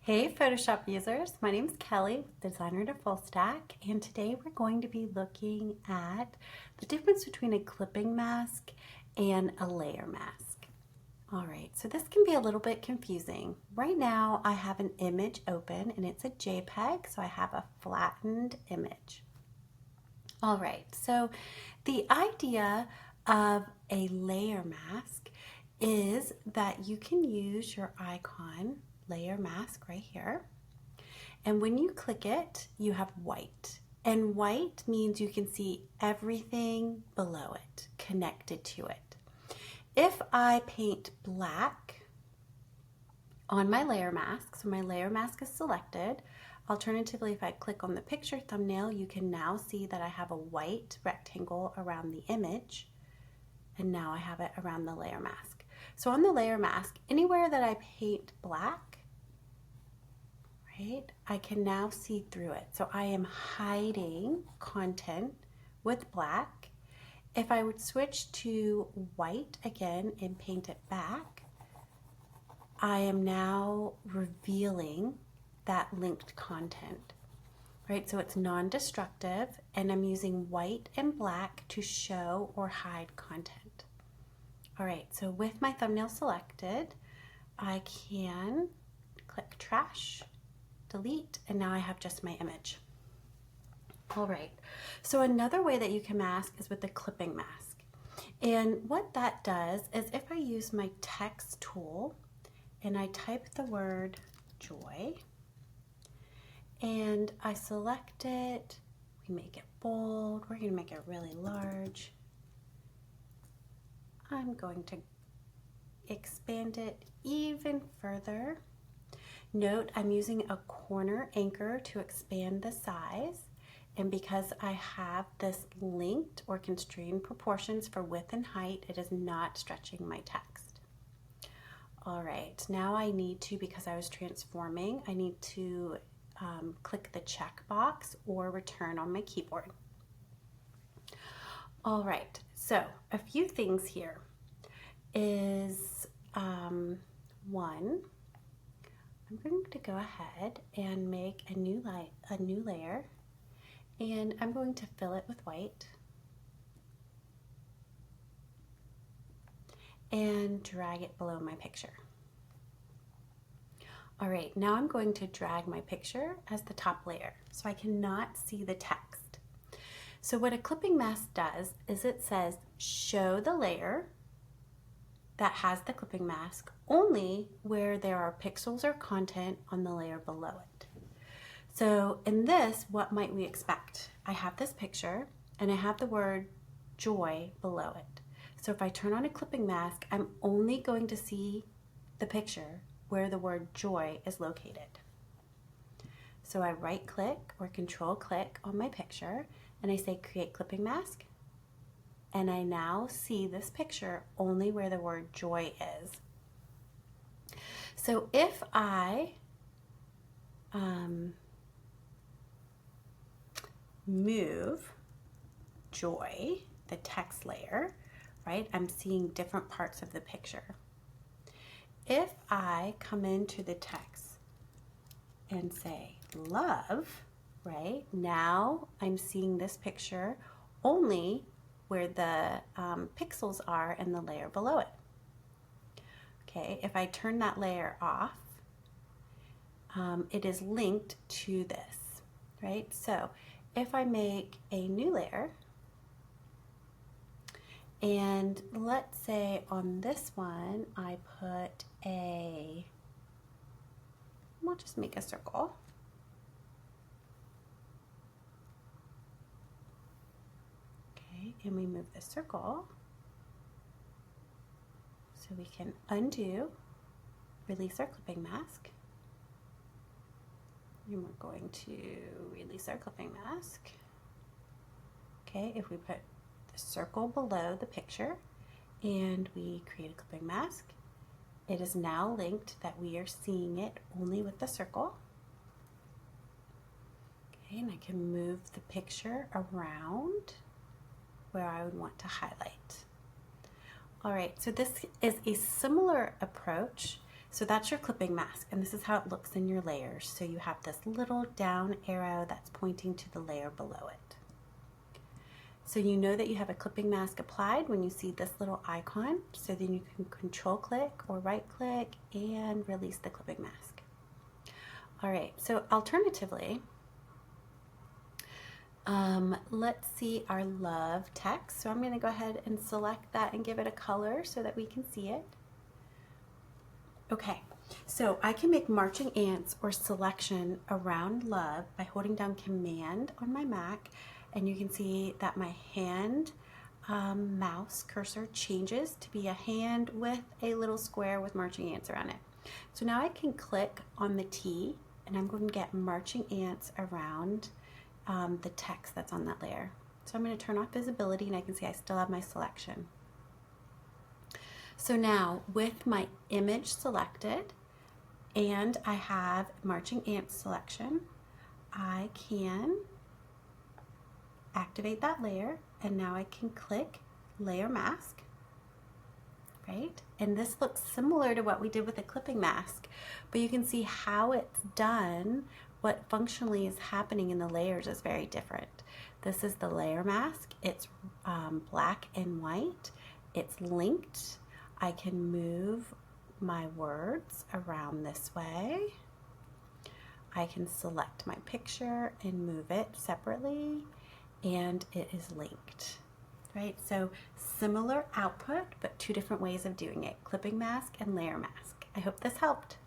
Hey Photoshop users, my name is Kelly, designer to Full Stack, and today we're going to be looking at the difference between a clipping mask and a layer mask. Alright, so this can be a little bit confusing. Right now I have an image open and it's a JPEG, so I have a flattened image. Alright, so the idea of a layer mask is that you can use your icon layer mask right here, and when you click it you have white, and white means you can see everything below it connected to it. If I paint black on my layer mask, so my layer mask is selected, alternatively if I click on the picture thumbnail you can now see that I have a white rectangle around the image, and now I have it around the layer mask. So on the layer mask, anywhere that I paint black, right, I can now see through it. So I am hiding content with black. If I would switch to white again and paint it back, I am now revealing that linked content, right? So it's non-destructive, and I'm using white and black to show or hide content. All right, so with my thumbnail selected, I can click trash, delete, and now I have just my image. All right, so another way that you can mask is with the clipping mask. And what that does is if I use my text tool and I type the word joy and I select it, we make it bold, we're going to make it really large. I'm going to expand it even further. Note I'm using a corner anchor to expand the size, and because I have this linked or constrained proportions for width and height, it is not stretching my text. All right, now I need to, because I was transforming, I need to click the check box or return on my keyboard. All right, so a few things here is one, I'm going to go ahead and make a new layer, and I'm going to fill it with white and drag it below my picture. All right, now I'm going to drag my picture as the top layer so I cannot see the text. So what a clipping mask does is it says show the layer that has the clipping mask only where there are pixels or content on the layer below it. So in this, what might we expect? I have this picture and I have the word joy below it. So if I turn on a clipping mask, I'm only going to see the picture where the word joy is located. So I right click or control click on my picture and I say create clipping mask, and I now see this picture only where the word joy is. So if I move joy, the text layer, right, I'm seeing different parts of the picture. If I come into the text and say love, right, now I'm seeing this picture only where the pixels are in the layer below it. Okay, if I turn that layer off, it is linked to this, right? So if I make a new layer, and let's say on this one I put we'll just make a circle. Okay, and we move the circle so we can undo, release our clipping mask. And we're going to release our clipping mask. Okay, if we put the circle below the picture and we create a clipping mask, it is now linked that we are seeing it only with the circle. Okay, and I can move the picture around where I would want to highlight. All right, so this is a similar approach. So that's your clipping mask, and this is how it looks in your layers. So you have this little down arrow that's pointing to the layer below it. So you know that you have a clipping mask applied when you see this little icon. So then you can control click or right click and release the clipping mask. All right, so alternatively, let's see our love text. So I'm going to go ahead and select that and give it a color so that we can see it. Okay, so I can make marching ants or selection around love by holding down Command on my Mac, and you can see that my hand mouse cursor changes to be a hand with a little square with marching ants around it. So now I can click on the T, and I'm going to get marching ants around the text that's on that layer. So I'm going to turn off visibility, and I can see I still have my selection. So now with my image selected and I have marching ants selection, I can activate that layer, and now I can click layer mask, right? And this looks similar to what we did with the clipping mask, but you can see how it's done. What functionally is happening in the layers is very different. This is the layer mask. It's black and white. It's linked. I can move my words around this way. I can select my picture and move it separately, and it is linked, right? So similar output, but two different ways of doing it, clipping mask and layer mask. I hope this helped.